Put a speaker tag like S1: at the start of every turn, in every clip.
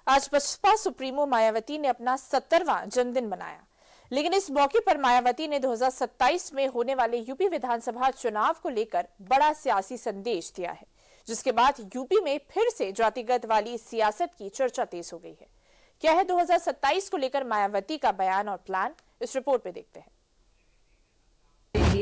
S1: आज बसपा सुप्रीमो मायावती ने अपना 70वां जन्मदिन मनाया, लेकिन इस मौके पर मायावती ने 2027 में होने वाले यूपी विधानसभा चुनाव को लेकर बड़ा सियासी संदेश दिया है, जिसके बाद यूपी में फिर से जातिगत वाली सियासत की चर्चा तेज हो गई है। क्या है 2027 को लेकर मायावती का बयान और प्लान, इस रिपोर्ट में देखते हैं।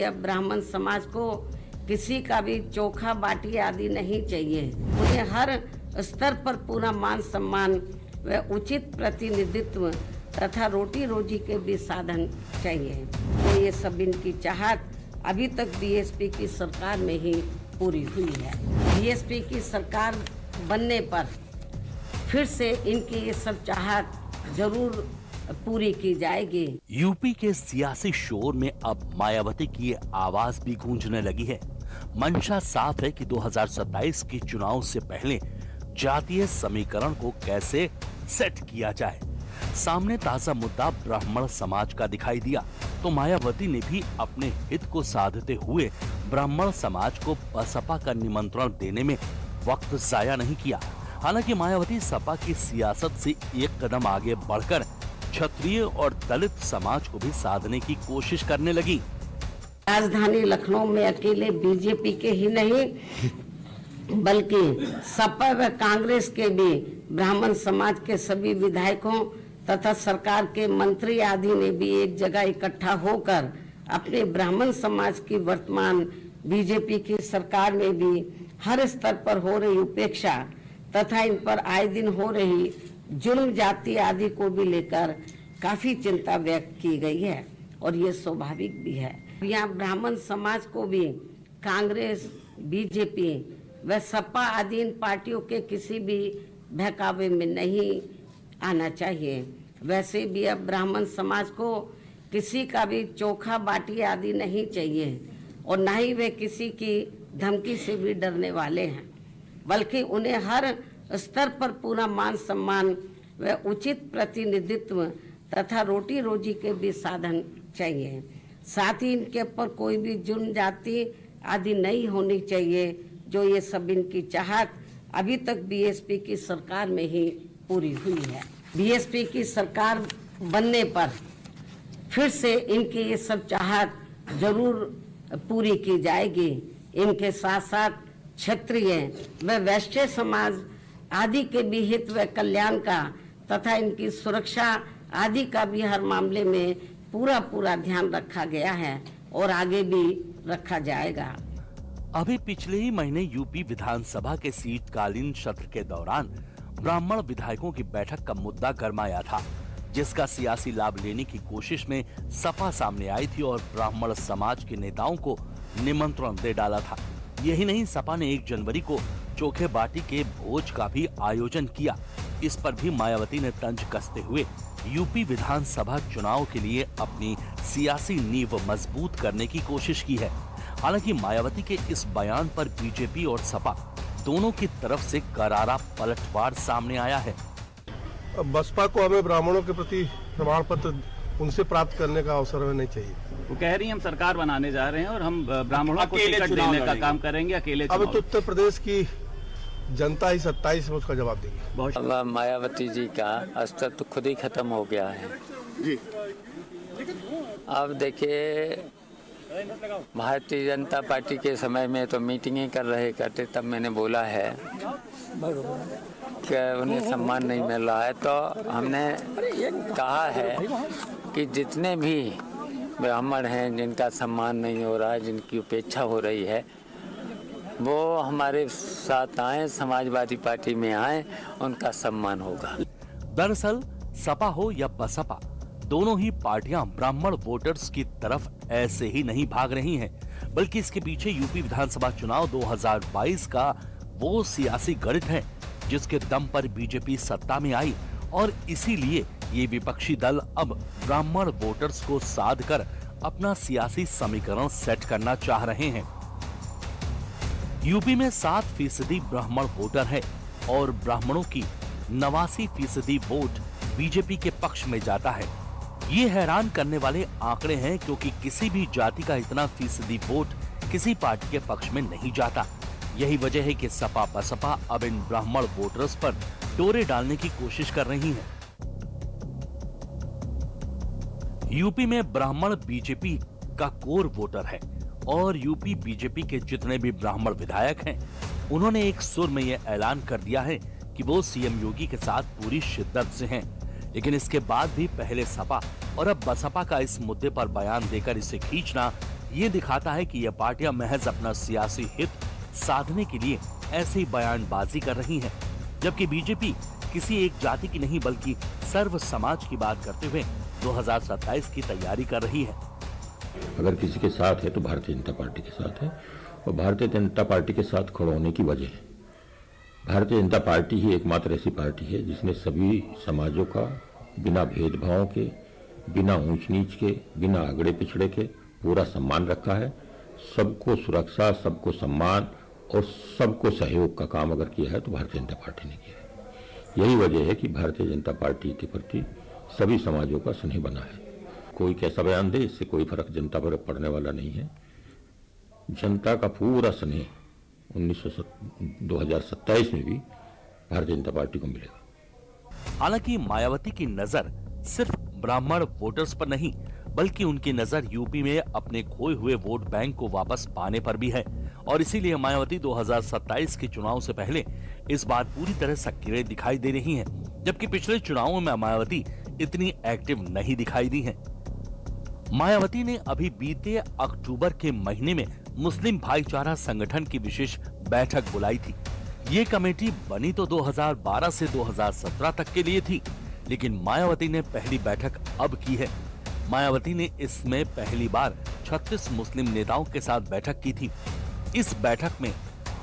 S2: अब ब्राह्मण समाज को किसी का भी चोखा बाटी आदि नहीं चाहिए। उन्हें हर स्तर पर पूरा मान सम्मान व उचित प्रतिनिधित्व तथा रोटी रोजी के भी साधन चाहिए। तो ये सब इनकी चाहत अभी तक बीएसपी की सरकार में ही पूरी हुई है। बीएसपी की सरकार बनने पर फिर से इनकी ये सब चाहत जरूर पूरी की जाएगी।
S3: यूपी के सियासी शोर में अब मायावती की आवाज भी गूंजने लगी है। मंशा साफ है कि 2027 के चुनाव से पहले जातीय समीकरण को कैसे सेट किया जाए। सामने ताजा मुद्दा ब्राह्मण समाज का दिखाई दिया तो मायावती ने भी अपने हित को साधते हुए ब्राह्मण समाज को बसपा का निमंत्रण देने में वक्त जाया नहीं किया। हालांकि मायावती सपा की सियासत से एक कदम आगे बढ़कर क्षत्रिय और दलित समाज को भी साधने की कोशिश करने लगी।
S2: राजधानी लखनऊ में अकेले बीजेपी के ही नहीं बल्कि सपा व कांग्रेस के भी ब्राह्मण समाज के सभी विधायकों तथा सरकार के मंत्री आदि ने भी एक जगह इकट्ठा होकर अपने ब्राह्मण समाज की वर्तमान बीजेपी की सरकार में भी हर स्तर पर हो रही उपेक्षा तथा इन पर आए दिन हो रही जुल्म जाति आदि को भी लेकर काफी चिंता व्यक्त की गई है और ये स्वाभाविक भी है। यहाँ ब्राह्मण समाज को भी कांग्रेस, बीजेपी व सपा आदि इन पार्टियों के किसी भी बहकावे में नहीं आना चाहिए। वैसे भी अब ब्राह्मण समाज को किसी का भी चोखा बाटी आदि नहीं चाहिए और न ही वे किसी की धमकी से भी डरने वाले हैं, बल्कि उन्हें हर स्तर पर पूरा मान सम्मान व उचित प्रतिनिधित्व तथा रोटी रोजी के भी साधन चाहिए। साथ ही इनके ऊपर कोई भी जुर्म जाति आदि नहीं होनी चाहिए। जो ये सब इनकी चाहत अभी तक बीएसपी की सरकार में ही पूरी हुई है। बीएसपी की सरकार बनने पर फिर से इनकी ये सब चाहत जरूर पूरी की जाएगी। इनके साथ साथ क्षत्रिय व वैश्य समाज आदि के भी हित व कल्याण का तथा इनकी सुरक्षा आदि का भी हर मामले में पूरा ध्यान रखा गया है और आगे भी रखा जाएगा।
S3: अभी पिछले ही महीने यूपी विधानसभा के शीतकालीन सत्र के दौरान ब्राह्मण विधायकों की बैठक का मुद्दा गरमाया था, जिसका सियासी लाभ लेने की कोशिश में सपा सामने आई थी और ब्राह्मण समाज के नेताओं को निमंत्रण दे डाला था। यही नहीं, सपा ने 1 जनवरी को चोखे बाटी के भोज का भी आयोजन किया। इस पर भी मायावती ने तंज कसते हुए यूपी विधानसभा चुनाव के लिए अपनी सियासी नींव मजबूत करने की कोशिश की है। हालांकि मायावती के इस बयान पर बीजेपी और सपा दोनों की तरफ से करारा पलटवार सामने आया है।
S4: बसपा को हमें ब्राह्मणों के प्रति प्रमाण पत्र उनसे प्राप्त करने का अवसर हमें नहीं चाहिए।
S5: वो कह रही हैं हम सरकार बनाने जा रहे हैं और हम ब्राह्मणों को टिकट देने का काम करेंगे अकेले।
S4: अब तो उत्तर प्रदेश की जनता ही 27 में उसका जवाब देगी।
S6: मायावती जी का अस्तर तो खुद ही खत्म हो गया है जी। अब देखिए, भारतीय जनता पार्टी के समय में तो मीटिंगें करते तब मैंने बोला है कि उन्हें सम्मान नहीं मिल रहा है, तो हमने कहा है कि जितने भी ब्राह्मण हैं जिनका सम्मान नहीं हो रहा है, जिनकी उपेक्षा हो रही है, वो हमारे साथ आए, समाजवादी पार्टी में आए, उनका सम्मान होगा।
S3: दरअसल सपा हो या बसपा, दोनों ही पार्टियां ब्राह्मण वोटर्स की तरफ ऐसे ही नहीं भाग रही हैं, बल्कि इसके पीछे यूपी विधानसभा चुनाव 2022 का वो सियासी गणित है जिसके दम पर बीजेपी सत्ता में आई और इसीलिए ये विपक्षी दल अब ब्राह्मण वोटर्स को साध कर अपना सियासी समीकरण सेट करना चाह रहे हैं। यूपी में 7% ब्राह्मण वोटर है और ब्राह्मणों की 89% वोट बीजेपी के पक्ष में जाता है। ये हैरान करने वाले आंकड़े हैं क्योंकि किसी भी जाति का इतना फीसदी वोट किसी पार्टी के पक्ष में नहीं जाता। यही वजह है कि सपा बसपा अब इन ब्राह्मण वोटर्स पर डोरे डालने की कोशिश कर रही हैं। यूपी में ब्राह्मण बीजेपी का कोर वोटर है और यूपी बीजेपी के जितने भी ब्राह्मण विधायक हैं, उन्होंने एक सुर में यह ऐलान कर दिया है कि वो सीएम योगी के साथ पूरी शिद्दत से हैं। लेकिन इसके बाद भी पहले सपा और अब बसपा का इस मुद्दे पर बयान देकर इसे खींचना ये दिखाता है कि यह पार्टियां महज अपना सियासी हित साधने के लिए ऐसी बयानबाजी कर रही हैं, जबकि बीजेपी किसी एक जाति की नहीं बल्कि सर्व समाज की बात करते हुए 2027 की तैयारी कर रही है।
S7: अगर किसी के साथ है तो भारतीय जनता पार्टी के साथ है, और भारतीय जनता पार्टी के साथ खड़े होने की वजह है, भारतीय जनता पार्टी ही एकमात्र ऐसी पार्टी है जिसने सभी समाजों का बिना भेदभाव के, बिना ऊंच नीच के, बिना अगड़े पिछड़े के पूरा सम्मान रखा है। सबको सुरक्षा, सबको सम्मान और सबको सहयोग का काम अगर किया है तो भारतीय जनता पार्टी ने किया है। यही वजह है कि भारतीय जनता पार्टी के प्रति सभी समाजों का स्नेह बना है। कोई कैसा बयान दे, इससे कोई फर्क जनता पर पड़ने वाला नहीं है। जनता का पूरा स्नेह 2027 में भी भारतीय जनता पार्टी को मिलेगा।
S3: हालांकि मायावती की नजर सिर्फ ब्राह्मण वोटर्स पर नहीं, बल्कि उनकी नजर यूपी में अपने खोए हुए वोट बैंक को वापस पाने पर भी है, और इसीलिए मायावती 2027 के चुनाव से पहले इस बार पूरी तरह सक्रिय दिखाई दे रही हैं, जबकि पिछले चुनावों में मायावती इतनी एक्टिव नहीं दिखाई दी हैं। मायावती ने अभी बीते अक्टूबर के महीने में मुस्लिम भाईचारा संगठन की विशेष बैठक बुलाई थी। ये कमेटी बनी तो 2012 से 2017 तक के लिए थी, लेकिन मायावती ने पहली बैठक अब की है। मायावती ने इसमें पहली बार 36 मुस्लिम नेताओं के साथ बैठक की थी। इस बैठक में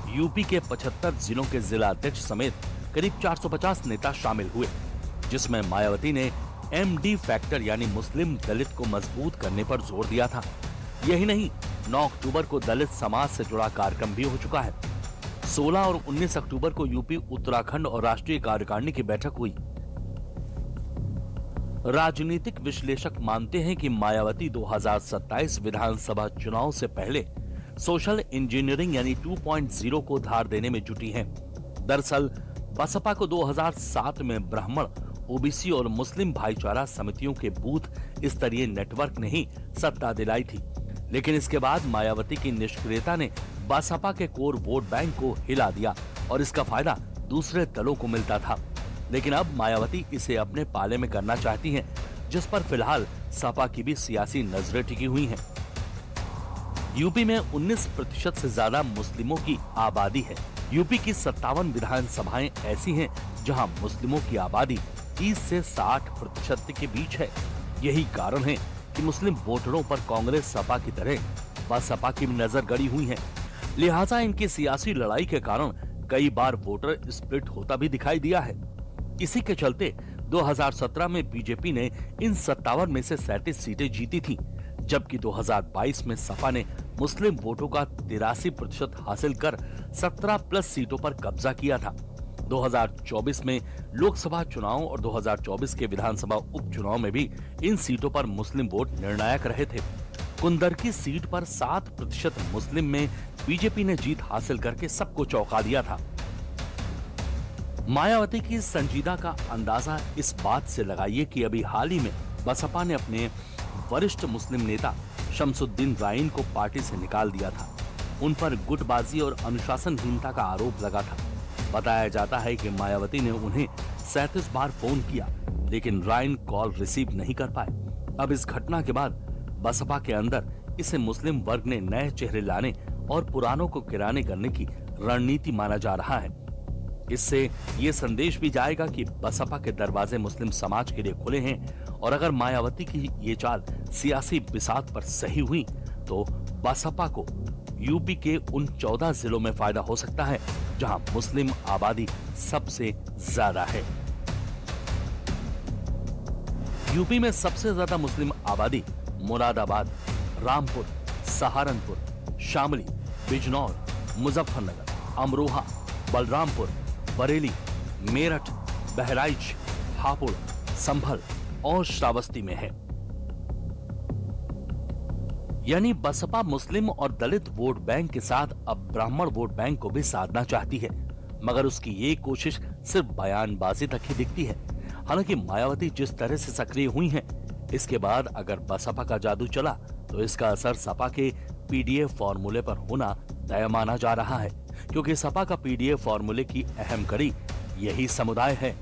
S3: यूपी के 75 जिलों के जिला अध्यक्ष समेत करीब 450 नेता शामिल हुए, जिसमें मायावती ने MD फैक्टर यानी मुस्लिम दलित को मजबूत करने पर जोर दिया था। यही नहीं, 9 अक्टूबर को दलित समाज से जुड़ा कार्यक्रम भी हो चुका है। 16 और 19 अक्टूबर को यूपी, उत्तराखंड और राष्ट्रीय कार्यकारिणी की बैठक हुई। राजनीतिक विश्लेषक मानते हैं कि मायावती 2027 विधानसभा चुनाव से पहले सोशल इंजीनियरिंग यानी 2.0 को धार देने में जुटी हैं। दरअसल बसपा को 2007 में ब्राह्मण, ओबीसी और मुस्लिम भाईचारा समितियों के बूथ स्तरीय नेटवर्क ने ही सत्ता दिलाई थी, लेकिन इसके बाद मायावती की निष्क्रियता ने बसपा के कोर वोट बैंक को हिला दिया और इसका फायदा दूसरे दलों को मिलता था। लेकिन अब मायावती इसे अपने पाले में करना चाहती हैं, जिस पर फिलहाल सपा की भी सियासी नजरें टिकी हुई हैं। यूपी में 19% से ज्यादा मुस्लिमों की आबादी है। यूपी की 57 विधानसभाएं ऐसी हैं जहां मुस्लिमों की आबादी 30 से 60% के बीच है। यही कारण है कि मुस्लिम वोटरों पर कांग्रेस, सपा की तरह बसपा की नजर गड़ी हुई है। लिहाजा इनकी सियासी लड़ाई के कारण कई बार वोटर स्प्लिट होता भी दिखाई दिया है। इसी के चलते 2017 में बीजेपी ने इन 57 में से 37 सीटें जीती थी, जबकि 2022 में सपा ने मुस्लिम वोटों का 83% हासिल कर 17+ सीटों पर कब्जा किया था। 2024 में लोकसभा चुनाव और 2024 के विधानसभा उपचुनाव में भी इन सीटों पर मुस्लिम वोट निर्णायक रहे थे। कुंदर की सीट पर 7% मुस्लिम में बीजेपी ने जीत हासिल करके सबको चौंका दिया था। मायावती की संजीदा का अंदाजा इस बात से लगाइए कि अभी हाल ही में बसपा ने अपने वरिष्ठ मुस्लिम नेता शमसुद्दीन राइन को पार्टी से निकाल दिया था। उन पर गुटबाजी और अनुशासनहीनता का आरोप लगा था। बताया जाता है कि मायावती ने उन्हें 37 बार फोन किया, लेकिन राइन कॉल रिसीव नहीं कर पाए। अब इस घटना के बाद बसपा के अंदर इसे मुस्लिम वर्ग ने नए चेहरे लाने और पुरानों को किराने करने की रणनीति माना जा रहा है। इससे ये संदेश भी जाएगा कि बसपा के दरवाजे मुस्लिम समाज के लिए खुले हैं, और अगर मायावती की ये चाल सियासी बिसात पर सही हुई तो बसपा को यूपी के उन 14 जिलों में फायदा हो सकता है जहां मुस्लिम आबादी सबसे ज्यादा है। यूपी में सबसे ज्यादा मुस्लिम आबादी मुरादाबाद, रामपुर, सहारनपुर, शामली, बिजनौर, मुजफ्फरनगर, अमरोहा, बलरामपुर, बरेली, मेरठ, बहराइच, हापुड़, संभल और श्रावस्ती में है। यानी बसपा मुस्लिम और दलित वोट बैंक के साथ अब ब्राह्मण वोट बैंक को भी साधना चाहती है, मगर उसकी ये कोशिश सिर्फ बयानबाजी तक ही दिखती है। हालांकि मायावती जिस तरह से सक्रिय हुई हैं, इसके बाद अगर बसपा का जादू चला तो इसका असर सपा के पीडीएफ फॉर्मूले पर होना तय माना जा रहा है, क्योंकि सपा का पीडीएफ फॉर्मूले की अहम कड़ी यही समुदाय है।